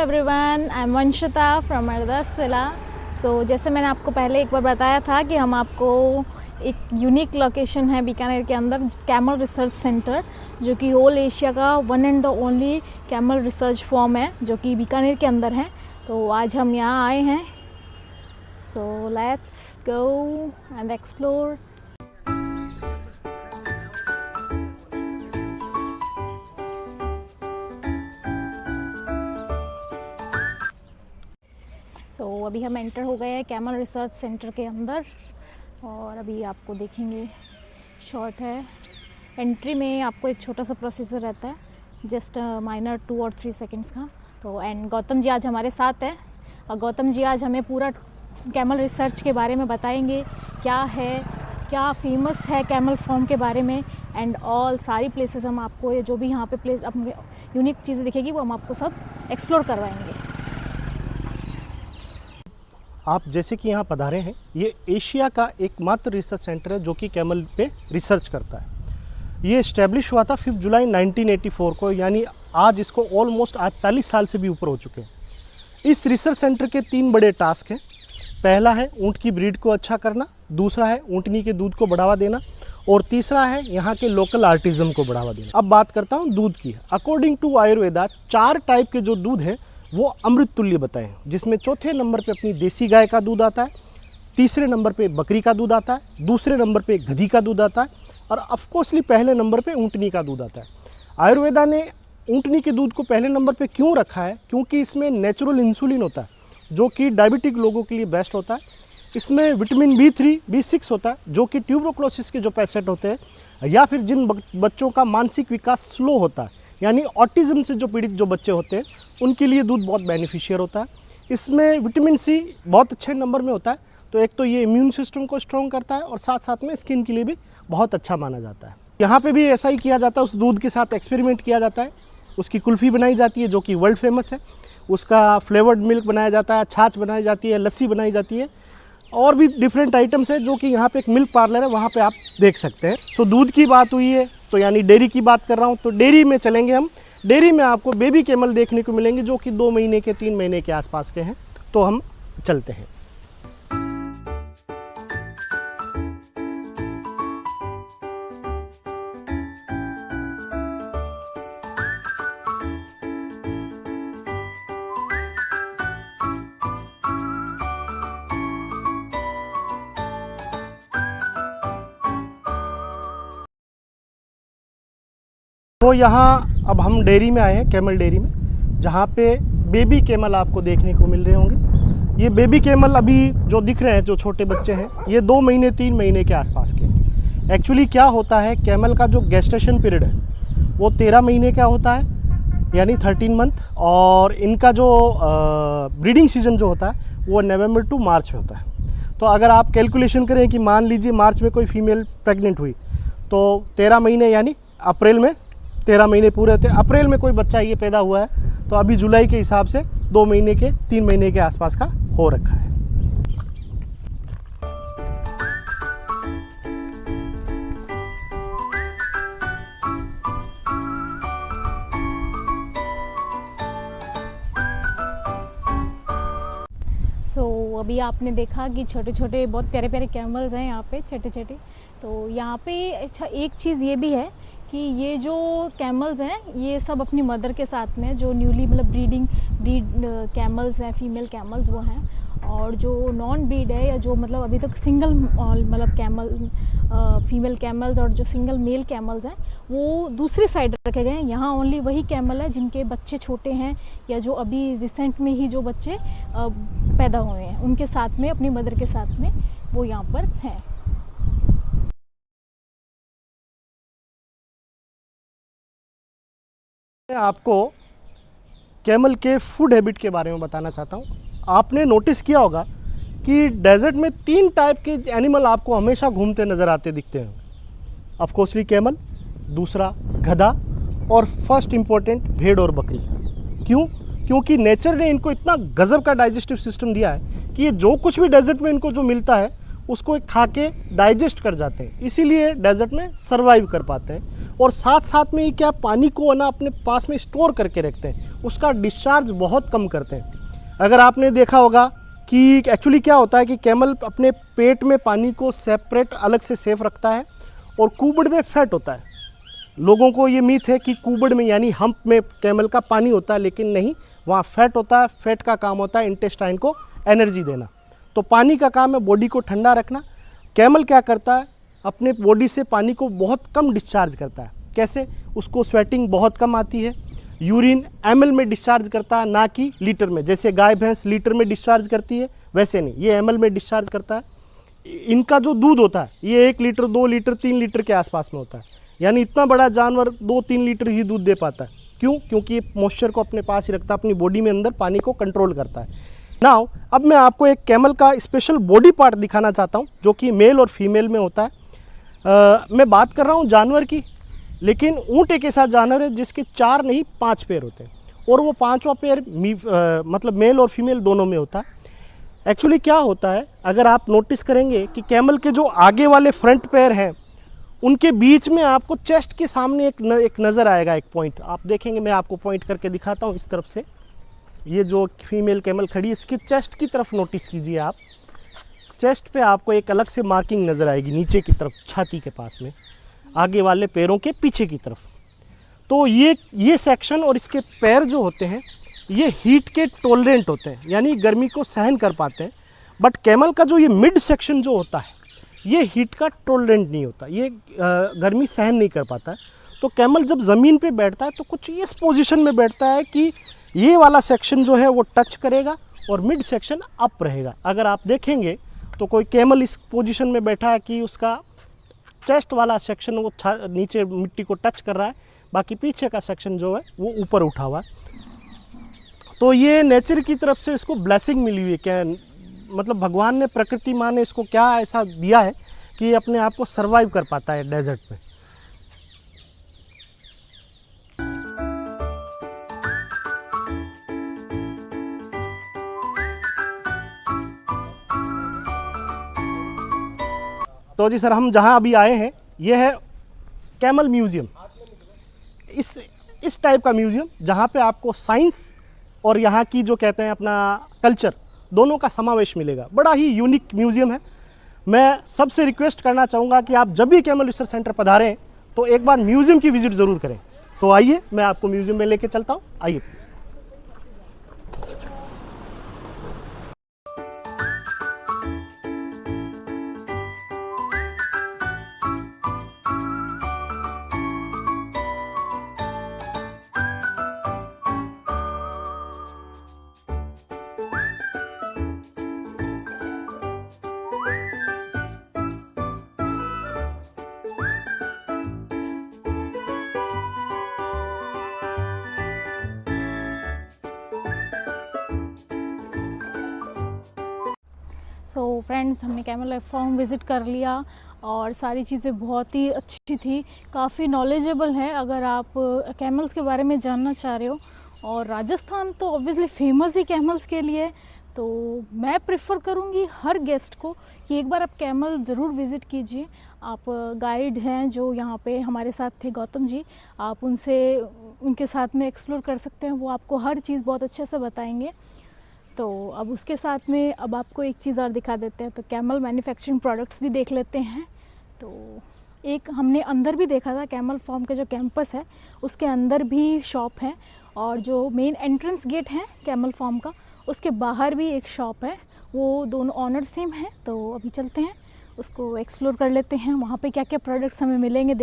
Everyone, I am Vanshita from Ardas Villa. So जैसे मैंने आपको पहले एक बार बताया था कि हम आपको एक यूनिक लोकेशन है बीकानेर के अंदर, कैमल रिसर्च सेंटर, जो कि होल एशिया का one and the only camel research form है, जो कि बीकानेर के अंदर है। तो आज हम यहाँ आए हैं। So let's go and explore. अभी हम एंटर हो गए हैं कैमल रिसर्च सेंटर के अंदर और अभी आपको देखेंगे शॉर्ट है। एंट्री में आपको एक छोटा सा प्रोसीजर रहता है, जस्ट माइनर 2 और 3 सेकंड्स का। तो एंड गौतम जी आज हमारे साथ हैं और गौतम जी आज हमें पूरा कैमल रिसर्च के बारे में बताएंगे, क्या है, क्या फेमस है कैमल फॉर्म के बारे में एंड ऑल सारी प्लेसेस हम आपको, ये जो भी यहाँ पे प्लेस अब यूनिक चीज़ें दिखेगी वो हम आपको सब एक्सप्लोर करवाएंगे। आप जैसे कि यहाँ पधारे हैं, ये एशिया का एकमात्र रिसर्च सेंटर है जो कि कैमल पे रिसर्च करता है। ये इस्टेब्लिश हुआ था 5 जुलाई 1984 को, यानी आज इसको ऑलमोस्ट आज 40 साल से भी ऊपर हो चुके हैं। इस रिसर्च सेंटर के 3 बड़े टास्क हैं। पहला है ऊँट की ब्रीड को अच्छा करना, दूसरा है ऊँटनी के दूध को बढ़ावा देना और तीसरा है यहाँ के लोकल आर्टिज़म को बढ़ावा देना। अब बात करता हूँ दूध की। अकॉर्डिंग टू आयुर्वेदा 4 टाइप के जो दूध हैं वो अमृत तुल्य बताएं, जिसमें चौथे नंबर पे अपनी देसी गाय का दूध आता है, तीसरे नंबर पे बकरी का दूध आता है, दूसरे नंबर पे गधी का दूध आता है और ऑफकोर्सली पहले नंबर पे ऊँटनी का दूध आता है। आयुर्वेदा ने ऊँटनी के दूध को पहले नंबर पे क्यों रखा है? क्योंकि इसमें नेचुरल इंसुलिन होता है जो कि डायबिटिक लोगों के लिए बेस्ट होता है। इसमें विटामिन B3, B6 होता है जो कि ट्यूबरकुलोसिस के जो पेशेंट होते हैं या फिर जिन बच्चों का मानसिक विकास स्लो होता है, यानी ऑटिज़म से जो पीड़ित जो बच्चे होते हैं, उनके लिए दूध बहुत बेनिफिशियल होता है। इसमें विटामिन C बहुत अच्छे नंबर में होता है। तो एक तो ये इम्यून सिस्टम को स्ट्रॉन्ग करता है और साथ साथ में स्किन के लिए भी बहुत अच्छा माना जाता है। यहाँ पे भी ऐसा ही किया जाता है, उस दूध के साथ एक्सपेरिमेंट किया जाता है। उसकी कुल्फ़ी बनाई जाती है जो कि वर्ल्ड फेमस है। उसका फ्लेवर्ड मिल्क बनाया जाता है, छाछ बनाई जाती है, लस्सी बनाई जाती है और भी डिफरेंट आइटम्स है जो कि यहाँ पे एक मिल्क पार्लर है, वहाँ पे आप देख सकते हैं। तो दूध की बात हुई है तो यानी डेयरी की बात कर रहा हूँ, तो डेयरी में चलेंगे हम। डेयरी में आपको बेबी कैमल देखने को मिलेंगे जो कि 2 महीने के 3 महीने के आसपास के हैं। तो हम चलते हैं। तो यहाँ अब हम डेयरी में आए हैं, कैमल डेयरी में, जहाँ पे बेबी कैमल आपको देखने को मिल रहे होंगे। ये बेबी कैमल अभी जो दिख रहे हैं, जो छोटे बच्चे हैं, ये 2 महीने 3 महीने के आसपास के हैं। एक्चुअली क्या होता है, कैमल का जो गेस्टेशन पीरियड है वो 13 महीने का होता है, यानी 13 मंथ, और इनका जो ब्रीडिंग सीजन जो होता है वो नवंबर टू मार्च में होता है। तो अगर आप कैलकुलेशन करें कि मान लीजिए मार्च में कोई फीमेल प्रेग्नेंट हुई तो 13 महीने यानी अप्रैल में 13 महीने पूरे होते हैं। अप्रैल में कोई बच्चा ये पैदा हुआ है तो अभी जुलाई के हिसाब से 2 महीने के 3 महीने के आसपास का हो रखा है। अभी आपने देखा कि छोटे छोटे बहुत प्यारे प्यारे कैमल्स हैं यहाँ पे, छोटे छोटे। तो यहाँ पे अच्छा एक चीज़ ये भी है कि ये जो कैमल्स हैं ये सब अपनी मदर के साथ में, जो न्यूली मतलब ब्रीड कैमल्स हैं, फीमेल कैमल्स वो हैं, और जो नॉन ब्रीड है या जो मतलब अभी तक सिंगल मतलब कैमल फीमेल कैमल्स और जो सिंगल मेल कैमल्स हैं वो दूसरी साइड रखे गए हैं। यहाँ ओनली वही कैमल है जिनके बच्चे छोटे हैं या जो अभी रिसेंट में ही जो बच्चे पैदा हुए हैं उनके साथ में, अपनी मदर के साथ में वो यहाँ पर हैं। मैं आपको कैमल के फूड हैबिट के बारे में बताना चाहता हूँ। आपने नोटिस किया होगा कि डेजर्ट में 3 टाइप के एनिमल आपको हमेशा घूमते नज़र आते दिखते हैं। ऑफकोर्सली कैमल, दूसरा गधा और फर्स्ट इम्पोर्टेंट भेड़ और बकरी। क्यों? क्योंकि नेचर ने इनको इतना गजब का डाइजेस्टिव सिस्टम दिया है कि ये जो कुछ भी डेजर्ट में इनको जो मिलता है उसको खा के डाइजेस्ट कर जाते हैं, इसीलिए डेजर्ट में सर्वाइव कर पाते हैं। और साथ साथ में ये क्या पानी को ना अपने पास में स्टोर करके रखते हैं, उसका डिस्चार्ज बहुत कम करते हैं। अगर आपने देखा होगा कि एक्चुअली क्या होता है कि कैमल अपने पेट में पानी को सेपरेट अलग से सेफ रखता है और कुबड़ में फैट होता है। लोगों को ये मीथ है कि कुबड़ में यानी हम्प में कैमल का पानी होता है, लेकिन नहीं, वहाँ फैट होता है। फैट का काम होता है इंटेस्टाइन को एनर्जी देना, तो पानी का काम है बॉडी को ठंडा रखना। कैमल क्या करता है, अपने बॉडी से पानी को बहुत कम डिस्चार्ज करता है। कैसे? उसको स्वेटिंग बहुत कम आती है, यूरिन ml में डिस्चार्ज करता है, ना कि लीटर में। जैसे गाय भैंस लीटर में डिस्चार्ज करती है, वैसे नहीं, ये ml में डिस्चार्ज करता है। इनका जो दूध होता है ये 1 लीटर 2 लीटर 3 लीटर के आसपास में होता है, यानी इतना बड़ा जानवर 2-3 लीटर ही दूध दे पाता है। क्यों? क्योंकि ये मॉइस्चर को अपने पास ही रखता है, अपनी बॉडी में अंदर पानी को कंट्रोल करता है। नाउ अब मैं आपको एक कैमल का स्पेशल बॉडी पार्ट दिखाना चाहता हूँ, जो कि मेल और फीमेल में होता है। मैं बात कर रहा हूँ जानवर की, लेकिन ऊँट एक ऐसा जानवर है जिसके 4 नहीं 5 पैर होते हैं, और वो 5वां पैर मतलब मेल और फीमेल दोनों में होता है। एक्चुअली क्या होता है, अगर आप नोटिस करेंगे कि कैमल के जो आगे वाले फ्रंट पैर हैं, उनके बीच में आपको चेस्ट के सामने एक नज़र आएगा, एक पॉइंट आप देखेंगे। मैं आपको पॉइंट करके दिखाता हूँ इस तरफ से। ये जो फीमेल कैमल खड़ी है, इसकी चेस्ट की तरफ नोटिस कीजिए आप। चेस्ट पे आपको एक अलग से मार्किंग नज़र आएगी नीचे की तरफ, छाती के पास में, आगे वाले पैरों के पीछे की तरफ। तो ये सेक्शन और इसके पैर जो होते हैं, ये हीट के टॉलरेंट होते हैं, यानी गर्मी को सहन कर पाते हैं। बट कैमल का जो ये मिड सेक्शन जो होता है, ये हीट का टॉलरेंट नहीं होता, ये गर्मी सहन नहीं कर पाता है। तो कैमल जब ज़मीन पे बैठता है तो कुछ इस पोजीशन में बैठता है कि ये वाला सेक्शन जो है वो टच करेगा और मिड सेक्शन अप रहेगा। अगर आप देखेंगे तो कोई कैमल इस पोजीशन में बैठा है कि उसका चेस्ट वाला सेक्शन वो नीचे मिट्टी को टच कर रहा है, बाकी पीछे का सेक्शन जो है वो ऊपर उठा हुआ है। तो ये नेचर की तरफ से इसको ब्लेसिंग मिली हुई है, क्या मतलब भगवान ने, प्रकृति माँ ने इसको क्या ऐसा दिया है कि ये अपने आप को सर्वाइव कर पाता है डेजर्ट में। तो जी सर, हम जहाँ अभी आए हैं ये है कैमल म्यूज़ियम। इस टाइप का म्यूज़ियम जहाँ पे आपको साइंस और यहाँ की जो कहते हैं अपना कल्चर, दोनों का समावेश मिलेगा। बड़ा ही यूनिक म्यूज़ियम है। मैं सबसे रिक्वेस्ट करना चाहूँगा कि आप जब भी कैमल रिसर्च सेंटर पधारें तो एक बार म्यूज़ियम की विज़िट ज़रूर करें। सो आइए, मैं आपको म्यूज़ियम में लेके चलता हूँ, आइए। सो फ्रेंड्स, हमने कैमल लाइफ फॉर्म विज़िट कर लिया और सारी चीज़ें बहुत ही अच्छी थी, काफ़ी नॉलेजेबल है अगर आप कैमल्स के बारे में जानना चाह रहे हो। और राजस्थान तो ऑब्वियसली फेमस ही कैमल्स के लिए, तो मैं प्रेफर करूँगी हर गेस्ट को कि एक बार आप कैमल ज़रूर विज़िट कीजिए। आप गाइड हैं जो यहाँ पे हमारे साथ थे, गौतम जी, आप उनके साथ में एक्सप्लोर कर सकते हैं, वो आपको हर चीज़ बहुत अच्छे से बताएंगे। तो अब उसके साथ में अब आपको एक चीज़ और दिखा देते हैं, तो कैमल मैन्युफैक्चरिंग प्रोडक्ट्स भी देख लेते हैं। तो एक हमने अंदर भी देखा था, कैमल फार्म का जो कैंपस है उसके अंदर भी शॉप है, और जो मेन एंट्रेंस गेट है कैमल फार्म का, उसके बाहर भी एक शॉप है। वो दोनों ऑनर सेम है। तो अभी चलते हैं, उसको एक्सप्लोर कर लेते हैं, वहाँ पे क्या क्या प्रोडक्ट्स हमें मिलेंगे।